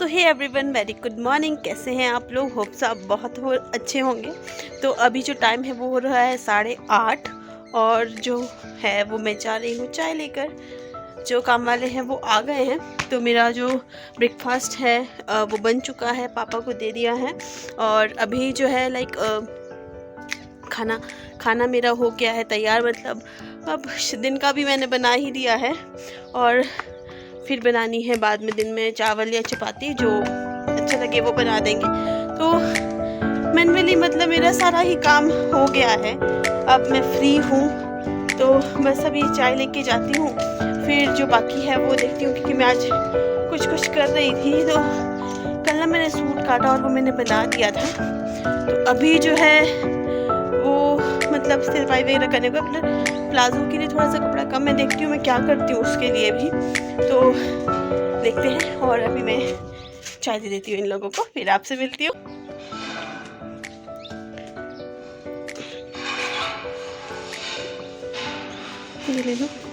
सो hey everyone, very good morning. कैसे हैं आप लोग? होप से आप बहुत अच्छे होंगे। तो अभी जो टाइम है वो हो रहा है 8:30 और जो है वो मैं जा रही हूँ चाय लेकर। जो काम वाले हैं वो आ गए हैं, तो मेरा जो ब्रेकफास्ट है वो बन चुका है, पापा को दे दिया है। और अभी जो है खाना मेरा हो गया है तैयार। मतलब अब दिन का भी मैंने बना ही दिया है और फिर बनानी है बाद में दिन में चावल या चपाती, जो अच्छा लगे वो बना देंगे। तो मैनुअली मतलब मेरा सारा ही काम हो गया है। अब मैं फ्री हूँ, तो बस अभी चाय लेके जाती हूँ, फिर जो बाकी है वो देखती हूँ। क्योंकि मैं आज कुछ कर रही थी, तो कल ना मैंने सूट काटा और वो मैंने बना दिया था। तो अभी जो है वो मतलब सिलवाई वगैरह करने को, प्लाजो के लिए थोड़ा सा कपड़ा कम, मैं देखती हूँ मैं क्या करती हूँ उसके लिए भी। तो देखते हैं, और अभी मैं चाय दे देती हूँ इन लोगों को, फिर आपसे मिलती हूँ।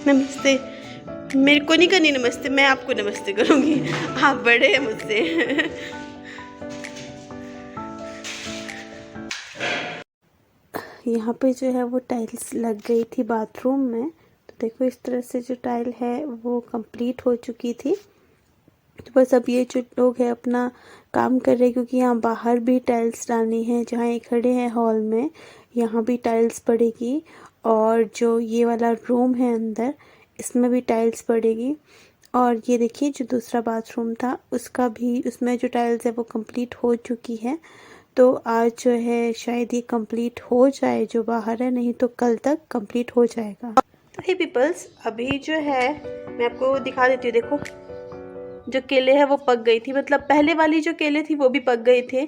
नमस्ते। मेरे को नहीं करनी नमस्ते, मैं आपको नमस्ते करूँगी, आप बड़े हैं मुझसे। यहाँ पे जो है वो टाइल्स लग गई थी बाथरूम में, तो देखो इस तरह से जो टाइल है वो कंप्लीट हो चुकी थी। तो बस अब ये जो लोग हैं अपना काम कर रहे हैं, क्योंकि यहाँ बाहर भी टाइल्स डालनी है। जहाँ ये खड़े हैं हॉल में, यहाँ भी टाइल्स पड़ेगी, और जो ये वाला रूम है अंदर, इसमें भी टाइल्स पड़ेगी। और ये देखिए जो दूसरा बाथरूम था उसका भी, उसमें जो टाइल्स है वो कंप्लीट हो चुकी है। तो आज जो है शायद ये कंप्लीट हो जाए जो बाहर है, नहीं तो कल तक कंप्लीट हो जाएगा। तो हे पीपल्स, अभी जो है मैं आपको दिखा देती हूँ। देखो जो केले हैं वो पक गई थी, मतलब पहले वाली जो केले थी वो भी पक गए थे,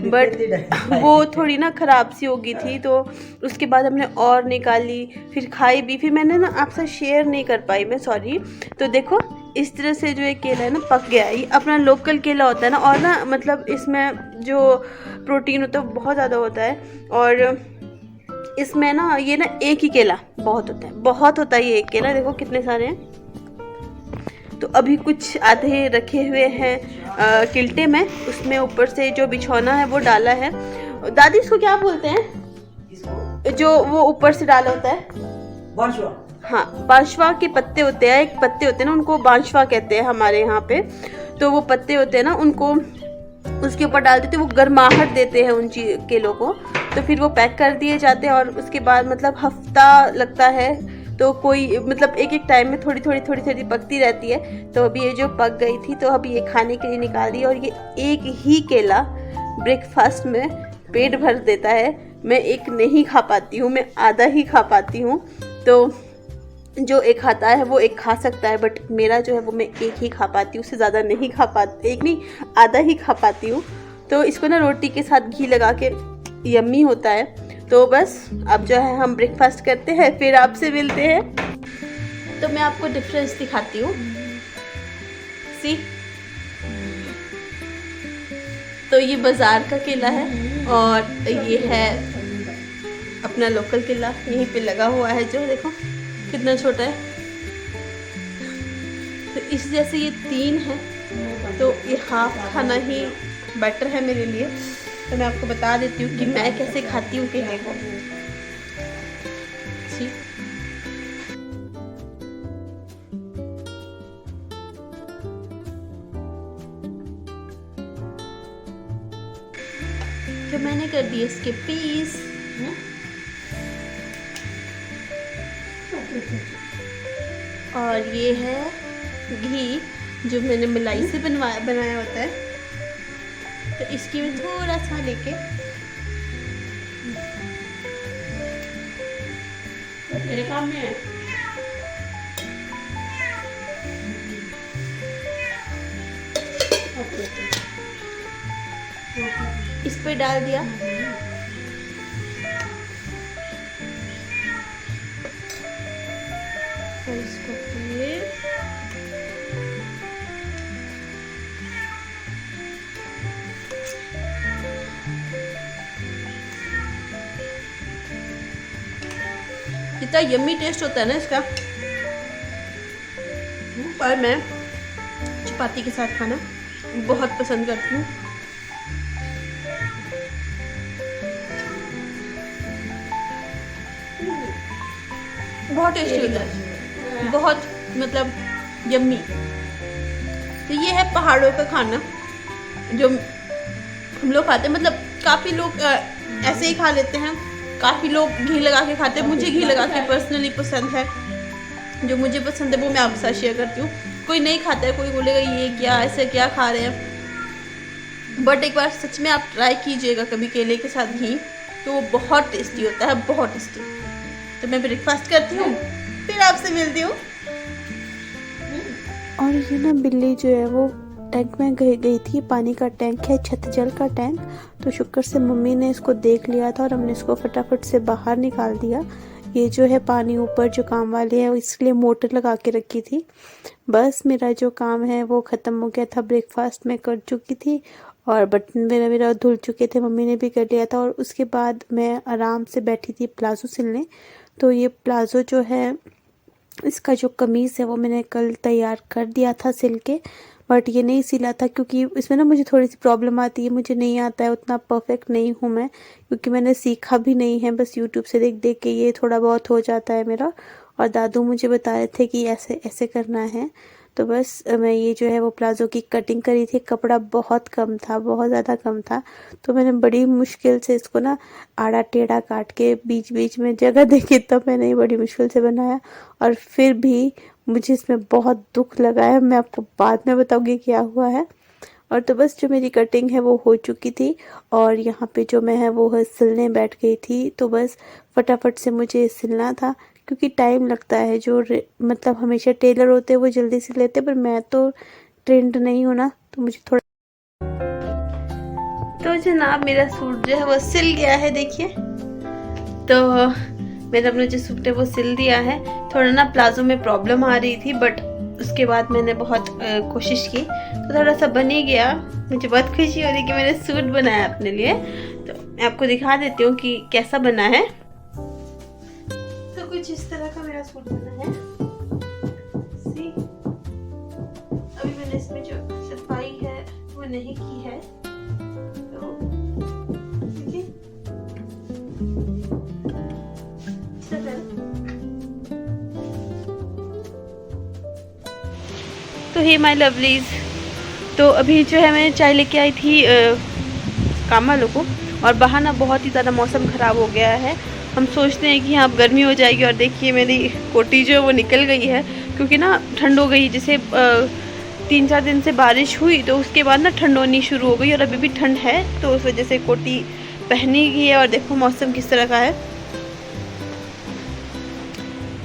बट वो थोड़ी ना ख़राब सी हो गई थी। तो उसके बाद हमने और निकाली, फिर खाई भी, फिर मैंने ना आपसे शेयर नहीं कर पाई मैं, सॉरी। तो देखो इस तरह से जो ये केला है ना पक गया है। ये अपना लोकल केला होता है ना, और ना मतलब इसमें जो प्रोटीन होता है वो बहुत ज़्यादा होता है। और इसमें ना ये ना एक ही केला बहुत होता है, बहुत होता है ये एक केला। देखो कितने सारे हैं। तो अभी कुछ आधे रखे हुए हैं किल्टे में, उसमें ऊपर से जो बिछौना है वो डाला है। दादी इसको क्या बोलते हैं जो वो ऊपर से डाला होता है? बांशवा। हाँ, बांशवा के पत्ते होते हैं, एक पत्ते होते हैं ना, उनको बांशवा कहते हैं हमारे यहाँ पे। तो वो पत्ते होते हैं ना, उनको उसके ऊपर डाल देते, वो गर्माहट देते हैं उन केलों को। तो फिर वो पैक कर दिए जाते हैं, और उसके बाद मतलब हफ्ता लगता है। तो कोई मतलब एक एक टाइम में थोड़ी थोड़ी पकती रहती है। तो अभी ये जो पक गई थी, तो अभी ये खाने के लिए निकाल दी। और ये एक ही केला ब्रेकफास्ट में पेट भर देता है। मैं एक नहीं खा पाती हूँ, मैं आधा ही खा पाती हूँ। तो जो एक खाता है वो एक खा सकता है, बट मेरा जो है वो मैं एक ही खा पाती हूँ, उससे ज़्यादा नहीं खा पाती, एक नहीं आधा ही खा पाती हूँ। तो इसको ना रोटी के साथ घी लगा के यम्मी होता है। तो बस अब जो है हम ब्रेकफास्ट करते हैं, फिर आपसे मिलते हैं। तो मैं आपको डिफरेंस दिखाती हूँ, सी। तो ये बाजार का केला है और ये है अपना लोकल केला, यहीं पे लगा हुआ है, जो देखो कितना छोटा है। तो इस जैसे ये 3 है, तो ये हाफ खाना ही बेटर है मेरे लिए। तो मैं आपको बता देती हूँ कि मैं कैसे खाती हूँ केले को। तो मैंने कर दिए इसके पीस। और ये है घी जो मैंने मलाई से बनाया होता है। तो इसकी में थोड़ा सा लेके मेरे काम में है। इस पे डाल दिया। और इसको फिर कितना यम्मी टेस्ट होता है ना इसका। और मैं चपाती के साथ खाना बहुत पसंद करती हूँ। बहुत टेस्टी होता है, बहुत मतलब यम्मी। तो ये है पहाड़ों का खाना जो हम लोग खाते हैं। मतलब काफ़ी लोग ऐसे ही खा लेते हैं, काफ़ी लोग घी लगा के खाते हैं। मुझे घी लगा के पर्सनली पसंद है। जो मुझे पसंद है वो मैं आपके साथ शेयर करती हूँ। कोई नहीं खाता है, कोई बोलेगा ये क्या, ऐसे क्या खा रहे हैं। बट एक बार सच में आप ट्राई कीजिएगा कभी केले के साथ घी, तो वो बहुत टेस्टी होता है, बहुत टेस्टी। तो मैं ब्रेकफास्ट करती हूँ, फिर आपसे मिलती हूँ। और ये ना बिल्ली जो है वो टैंक में गई थी। पानी का टैंक है, छत जल का टैंक। तो शुक्र से मम्मी ने इसको देख लिया था और हमने इसको फटाफट से बाहर निकाल दिया। ये जो है पानी ऊपर जो काम वाले हैं इसलिए मोटर लगा के रखी थी। बस मेरा जो काम है वो ख़त्म हो गया था। ब्रेकफास्ट में कर चुकी थी और बर्तन मेरा धुल चुके थे, मम्मी ने भी कर लिया था। और उसके बाद मैं आराम से बैठी थी प्लाज़ो सिलने। तो ये प्लाज़ो जो है, इसका जो कमीज़ है वो मैंने कल तैयार कर दिया था सिल के, बट ये नहीं सिला था क्योंकि इसमें ना मुझे थोड़ी सी प्रॉब्लम आती है। मुझे नहीं आता है, उतना परफेक्ट नहीं हूँ मैं, क्योंकि मैंने सीखा भी नहीं है, बस यूट्यूब से देख देख के ये थोड़ा बहुत हो जाता है मेरा। और दादू मुझे बता रहे थे कि ऐसे ऐसे करना है। तो बस मैं ये जो है वो प्लाज़ो की कटिंग करी थी। कपड़ा बहुत कम था, बहुत ज़्यादा कम था। तो मैंने बड़ी मुश्किल से इसको ना आड़ा टेढ़ा काट के बीच बीच में जगह देखी, तब मैंने ये बड़ी मुश्किल से बनाया। और फिर भी मुझे इसमें बहुत दुख लगा है। मैं आपको बाद में बताऊंगी क्या हुआ है। और तो बस जो मेरी कटिंग है वो हो चुकी थी और यहाँ पे जो मैं है वो है सिलने बैठ गई थी। तो बस फटाफट से मुझे सिलना था क्योंकि टाइम लगता है। जो मतलब हमेशा टेलर होते हैं वो जल्दी सिल लेते, पर मैं तो ट्रेंड नहीं हूँ ना, तो मुझे थोड़ा। तो जनाब मेरा सूट जो है वो सिल गया है, देखिए। तो मैंने अपना जो सूट है वो सिल दिया है। थोड़ा ना प्लाजो में प्रॉब्लम आ रही थी, बट उसके बाद मैंने बहुत कोशिश की तो थोड़ा सा बन ही गया। मुझे बहुत खुशी हो रही कि मैंने सूट बनाया अपने लिए। तो मैं आपको दिखा देती हूँ कि कैसा बना है। तो कुछ इस तरह का मेरा सूट बना है। सी, अभी मैंने इसमें जो सफाई है वो नहीं की है। तो देखिए तो हे माय लवलीज, तो अभी जो है मैं चाय लेके आई थी काम वालों को, और बाहर ना बहुत ही ज़्यादा मौसम ख़राब हो गया है। हम सोचते हैं कि यहाँ गर्मी हो जाएगी, और देखिए मेरी कोटी जो है वो निकल गई है क्योंकि ना ठंड हो गई। जैसे 3-4 दिन से बारिश हुई तो उसके बाद ना ठंड होनी शुरू हो गई, और अभी भी ठंड है, तो उस वजह से कोटी पहनी गई है। और देखो मौसम किस तरह का है,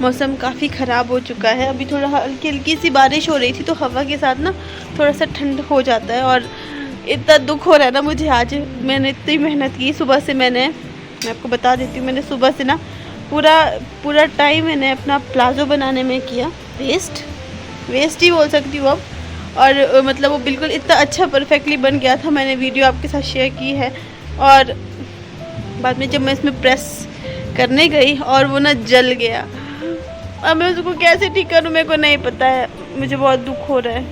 मौसम काफ़ी ख़राब हो चुका है। अभी थोड़ा हल्की हल्की सी बारिश हो रही थी तो हवा के साथ ना थोड़ा सा ठंड हो जाता है। और इतना दुख हो रहा है ना मुझे। आज मैंने इतनी मेहनत की सुबह से, मैं आपको बता देती हूँ, मैंने सुबह से ना पूरा टाइम मैंने अपना प्लाजो बनाने में किया। वेस्ट ही बोल सकती हूँ अब। और मतलब वो बिल्कुल इतना अच्छा परफेक्टली बन गया था। मैंने वीडियो आपके साथ शेयर की है। और बाद में जब मैं इसमें प्रेस करने गई और वो ना जल गया, अब मैं उसको कैसे ठीक करूँ मेरे को नहीं पता है। मुझे बहुत दुख हो रहा है।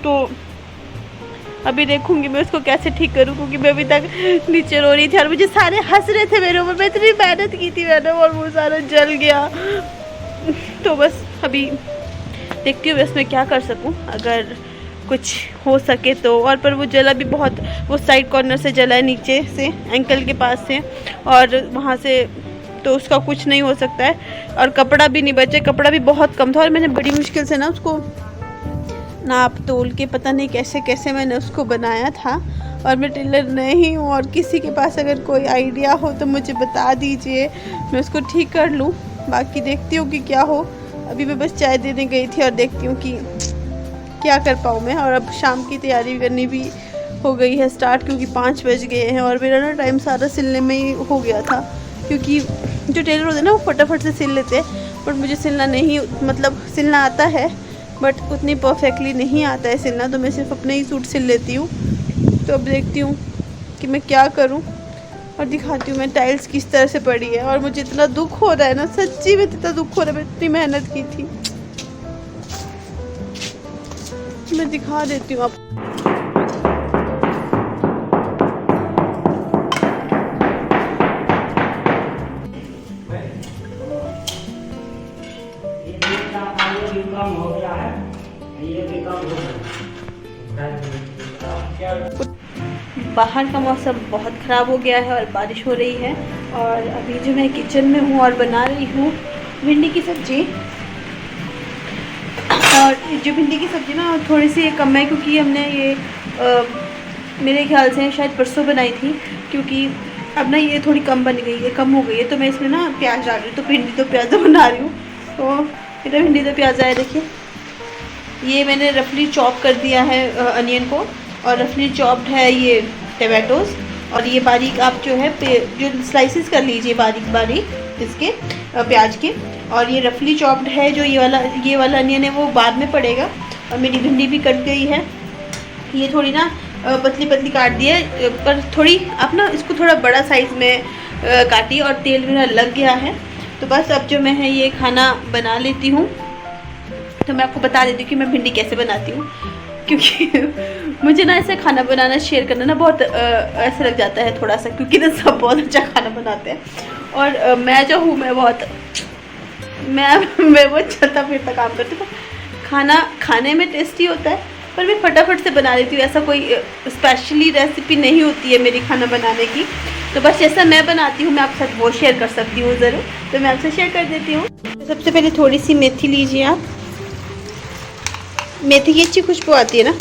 तो अभी देखूंगी मैं उसको कैसे ठीक करूँ, क्योंकि मैं अभी तक नीचे रो रही थी और मुझे सारे हंस रहे थे मेरे ऊपर। मैं इतनी मेहनत की थी मैंने, और वो सारा जल गया। तो बस अभी देखती हूँ इसमें क्या कर सकूँ, अगर कुछ हो सके तो। और पर वो जला भी बहुत, वो साइड कॉर्नर से जला है, नीचे से एंकल के पास से, और वहाँ से, तो उसका कुछ नहीं हो सकता है। और कपड़ा भी नहीं बचे, कपड़ा भी बहुत कम था। और मैंने बड़ी मुश्किल से ना उसको नाप तोल के, पता नहीं कैसे कैसे मैंने उसको बनाया था। और मैं टेलर नहीं हूँ, और किसी के पास अगर कोई आइडिया हो तो मुझे बता दीजिए, मैं उसको ठीक कर लूँ। बाकी देखती हूँ कि क्या हो। अभी मैं बस चाय देने गई थी और देखती हूँ कि क्या कर पाऊँ मैं। और अब शाम की तैयारी करनी भी हो गई है स्टार्ट, क्योंकि 5 बज गए हैं। और मेरा ना टाइम सारा सिलने में ही हो गया था, क्योंकि जो टेलर होते हैं ना वो फटाफट से सिल लेते हैं, बट मुझे सिलना नहीं, मतलब सिलना आता है बट उतनी परफेक्टली नहीं आता है सिलना। तो मैं सिर्फ अपने ही सूट सिल लेती हूँ। तो अब देखती हूँ कि मैं क्या करूँ, और दिखाती हूँ मैं टाइल्स किस तरह से पड़ी है। और मुझे इतना दुख हो रहा है ना, सच्ची में इतना दुख हो रहा है, मैं इतनी मेहनत की थी। मैं दिखा देती हूँ आपको। बाहर का मौसम बहुत ख़राब हो गया है और बारिश हो रही है। और अभी जो मैं किचन में हूँ और बना रही हूँ भिंडी की सब्ज़ी। और जो भिंडी की सब्ज़ी ना थोड़ी सी कम है, क्योंकि हमने ये मेरे ख्याल से शायद परसों बनाई थी, क्योंकि अब ना ये थोड़ी कम बन गई है, कम हो गई है। तो मैं इसमें ना प्याज डाल रही हूँ, तो भिंडी तो प्याज बना रही हूँ। तो मेरा भिंडी तो प्याज आया, देखिए ये मैंने रफली चॉप कर दिया है अनियन को, और रफली चॉप्ड है ये टमाटोज़। और ये बारीक आप जो है जो स्लाइसिस कर लीजिए बारीक बारीक इसके प्याज के। और ये रफली चॉप्ड है जो ये वाला अनियन है, वो बाद में पड़ेगा। और मेरी भिंडी भी कट गई है, ये थोड़ी ना पतली पतली काट दी है, पर थोड़ी आप ना इसको थोड़ा बड़ा साइज़ में काटी। और तेल मेरा लग गया है, तो बस अब जो मैं है ये खाना बना लेती हूँ। तो मैं आपको बता देती हूँ कि मैं भिंडी कैसे बनाती हूँ, क्योंकि मुझे ना ऐसे खाना बनाना शेयर करना ना बहुत ऐसा लग जाता है थोड़ा सा, क्योंकि ना सब बहुत अच्छा खाना बनाते हैं। और मैं जो हूँ मैं बहुत चलता फिरता काम करती हूँ। खाना खाने में टेस्टी होता है, पर मैं फटाफट से बना लेती हूँ। ऐसा कोई स्पेशली रेसिपी नहीं होती है मेरी खाना बनाने की। तो बस जैसा मैं बनाती हूँ मैं आपके साथ वो शेयर कर सकती हूँ ज़रूर, तो मैं आपसे शेयर कर देती हूँ। तो सबसे पहले थोड़ी सी मेथी लीजिए आप। मेथी की अच्छी खुशबू आती है ना।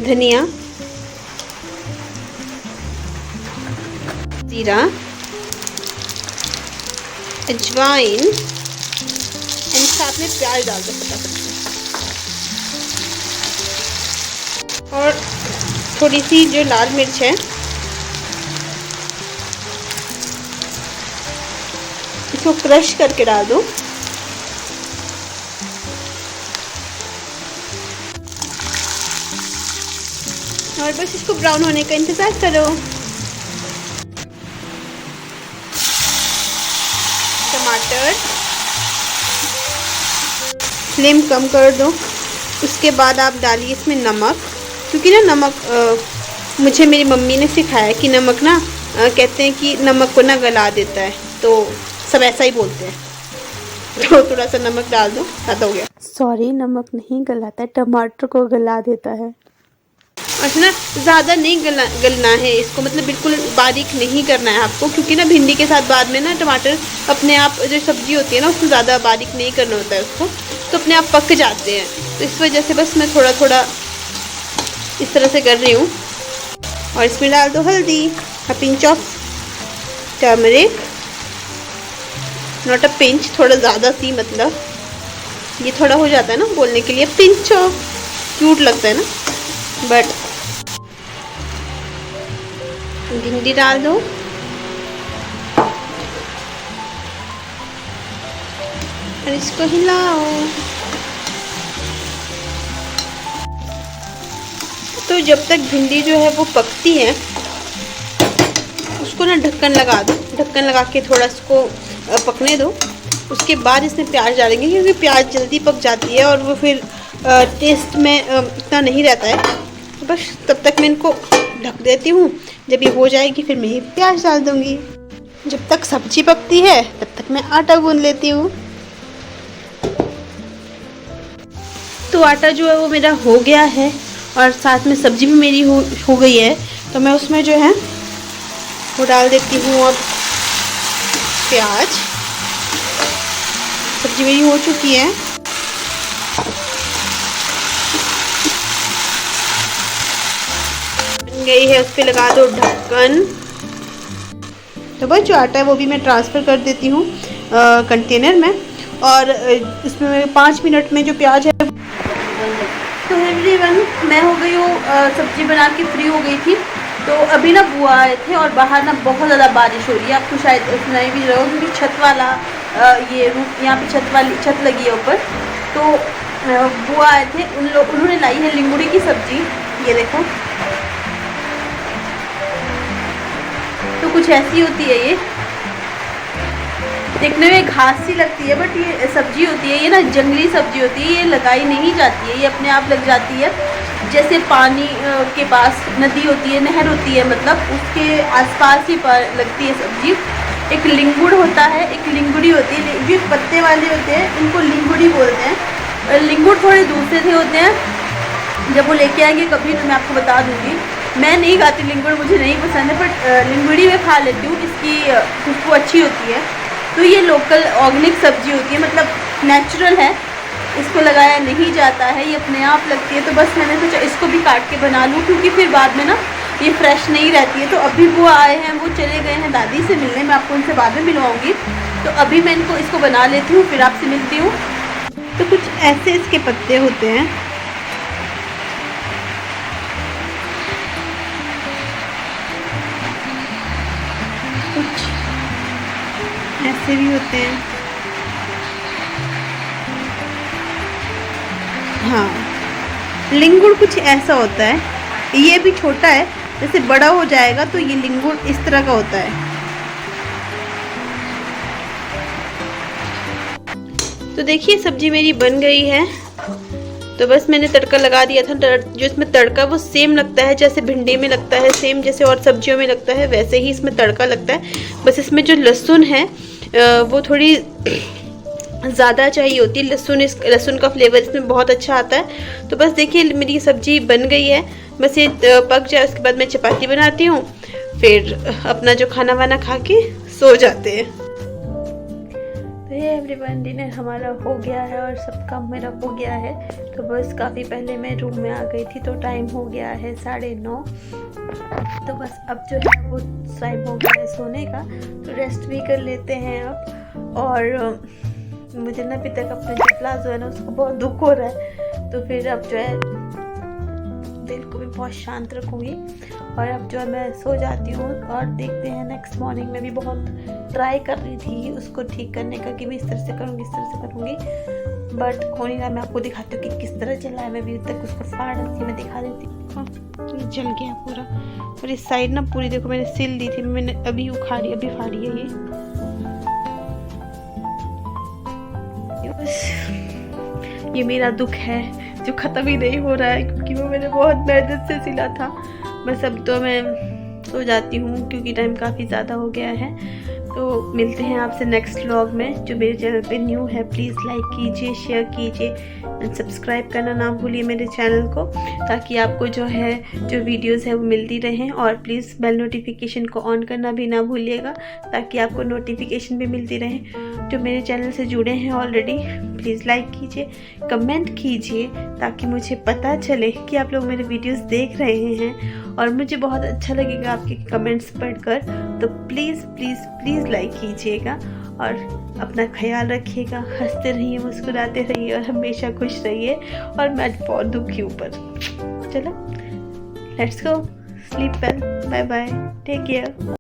धनिया, जीरा, अजवाइन एंड साथ में प्याज डाल दो फटाफट। और थोड़ी सी जो लाल मिर्च है इसको क्रश करके डाल दो। और बस इसको ब्राउन होने का इंतज़ार करो। टमाटर, फ्लेम कम कर दो। उसके बाद आप डालिए इसमें नमक, क्योंकि ना नमक मुझे मेरी मम्मी ने सिखाया कि नमक ना कहते हैं कि नमक को ना गला देता है, तो सब ऐसा ही बोलते हैं। तो थोड़ा सा नमक डाल दो, ज़्यादा हो गया। सॉरी, नमक नहीं गलाता है, टमाटर को गला देता है। अच्छा ना, ज़्यादा नहीं गलना है इसको, मतलब बिल्कुल बारीक नहीं करना है आपको, क्योंकि ना भिंडी के साथ बाद में ना टमाटर अपने आप जो सब्ज़ी होती है ना उसको ज़्यादा बारीक नहीं करना होता है उसको, तो अपने आप पक जाते हैं। तो इस वजह से बस मैं थोड़ा थोड़ा इस तरह से कर रही हूँ। और इसमें डाल दो हल्दी, a pinch of turmeric, not a pinch, थोड़ा ज़्यादा सी, मतलब ये थोड़ा हो जाता है ना बोलने के लिए, पिंच ऑफ क्यूट लगता है ना, बट भिंडी डाल दो। और इसको हिलाओ। तो जब तक भिंडी जो है वो पकती है उसको ना ढक्कन लगा दो, ढक्कन लगा के थोड़ा इसको पकने दो। उसके बाद इसमें प्याज डालेंगे, क्योंकि प्याज जल्दी पक जाती है और वो फिर टेस्ट में इतना नहीं रहता है। तो बस तब तक मैं इनको ढक देती हूँ। जब ये हो जाएगी फिर मैं ये प्याज डाल दूँगी। जब तक सब्जी पकती है तब तक मैं आटा गूंद लेती हूँ। तो आटा जो है वो मेरा हो गया है और साथ में सब्जी भी मेरी हो गई है। तो मैं उसमें जो है वो डाल देती हूँ अब प्याज। सब्जी मेरी हो चुकी है। बन गई है, उस पर लगा दो ढक्कन। तो बस जो आटा है वो भी मैं ट्रांसफ़र कर देती हूँ कंटेनर में। और इसमें 5 मिनट में जो प्याज है। तो एवरीवन, मैं हो गई हूँ सब्जी बना के फ्री हो गई थी। तो अभी ना बुआ आए थे और बाहर ना बहुत ज़्यादा बारिश हो रही है। आपको शायद सुनाई भी रहा हो, क्योंकि छत वाला ये रूफ, यहाँ पे छत लगी है ऊपर। तो बुआ आए थे, उन्होंने लाई है लिंगुड़ी की सब्जी। ये देखो, तो कुछ ऐसी होती है ये, देखने में घास सी लगती है, बट ये सब्जी होती है। ये ना जंगली सब्जी होती है, ये लगाई नहीं जाती है, ये अपने आप लग जाती है। जैसे पानी के पास नदी होती है, नहर होती है, मतलब उसके आसपास ही लगती है सब्जी। एक लिंगुड़ होता है, एक लिंगुड़ी होती है। जो पत्ते वाले होते हैं इनको लिंगुड़ी बोलते हैं। लिंगुड़ थोड़े दूसरे से होते हैं। जब वो लेके आएंगे कभी तो मैं आपको बता दूंगी। मैं नहीं खाती लिंगुड़, मुझे नहीं पसंद है, बट लिंगुड़ी मैं खा लेती हूँ। इसकी खुशबू अच्छी होती है। तो ये लोकल ऑर्गेनिक सब्जी होती है, मतलब नेचुरल है, इसको लगाया नहीं जाता है, ये अपने आप लगती है। तो बस मैंने सोचा इसको भी काट के बना लूँ, क्योंकि फिर बाद में ना ये फ्रेश नहीं रहती है। तो अभी वो आए हैं, वो चले गए हैं दादी से मिलने, मैं आपको उनसे बाद में मिलवाऊंगी। तो अभी मैं इसको बना लेती हूँ, फिर आपसे मिलती हूँ। तो कुछ ऐसे इसके पत्ते होते हैं, कुछ ऐसे भी होते हैं। हाँ, लिंगुड़ कुछ ऐसा होता है। ये भी छोटा है, जैसे बड़ा हो जाएगा तो ये लिंगुड़ इस तरह का होता है। तो देखिए सब्जी मेरी बन गई है। तो बस मैंने तड़का लगा दिया था। जो इसमें तड़का वो सेम लगता है जैसे भिंडी में लगता है, सेम जैसे और सब्जियों में लगता है, वैसे ही इसमें तड़का लगता है। बस इसमें जो लहसुन है वो थोड़ी ज़्यादा चाहिए होती है। लहसुन का फ्लेवर इसमें बहुत अच्छा आता है। तो बस देखिए मेरी सब्जी बन गई है। बस ये पक जाए उसके बाद मैं चपाती बनाती हूँ, फिर अपना जो खाना वाना खा के सो जाते हैं। तो ये एवरीवन, डिनर हमारा हो गया है और सब काम मेरा हो गया है। तो बस काफ़ी पहले मैं रूम में आ गई थी, तो टाइम हो गया है 9:30। तो बस अब जो है वो टाइम हो गया है सोने का, तो रेस्ट भी कर लेते हैं अब। और मुझे ना अभी तक अपने जो प्लाजो है ना उसको बहुत दुख हो रहा है, तो फिर अब जो है दिल को भी बहुत शांत रखूँगी। और अब जो है मैं सो जाती हूँ और देखते हैं नेक्स्ट मॉर्निंग में भी बहुत ट्राई कर रही थी उसको ठीक करने का, कि मैं इस तरह से करूँगी, इस तरह से करूँगी, बट हो नहीं रहा। मैं आपको दिखाती हूँ कि किस तरह चला है। मैं भी तक उसको फाड़ रही थी, मैं दिखा देती हूँ। हाँ, ये जल गया पूरा। और इस साइड ना पूरी देखो मैंने सिल दी थी, मैंने अभी उखाड़ी, अभी फाड़ी है ये मेरा दुख है जो ख़त्म ही नहीं हो रहा है, क्योंकि वो मैंने बहुत मेहनत से सिला था। बस अब तो मैं सो जाती हूँ क्योंकि टाइम काफ़ी ज़्यादा हो गया है। तो मिलते हैं आपसे नेक्स्ट व्लॉग में। जो मेरे चैनल पे न्यू है प्लीज़ लाइक कीजिए, शेयर कीजिए एंड सब्सक्राइब करना ना भूलिए मेरे चैनल को, ताकि आपको जो है जो वीडियोस है वो मिलती रहें। और प्लीज़ बेल नोटिफिकेशन को ऑन करना भी ना भूलिएगा, ताकि आपको नोटिफिकेशन भी मिलती रहे। जो मेरे चैनल से जुड़े हैं ऑलरेडी प्लीज़ लाइक कीजिए, कमेंट कीजिए, ताकि मुझे पता चले कि आप लोग मेरे वीडियोस देख रहे हैं। और मुझे बहुत अच्छा लगेगा आपके कमेंट्स पढ़कर। तो प्लीज़ प्लीज़ प्लीज़ लाइक कीजिएगा और अपना ख्याल रखिएगा। हंसते रहिए, मुस्कुराते रहिए और हमेशा खुश रहिए। और मैं आज बहुत दुखी हूँ, पर चलो let's go, sleep well, bye bye, take care.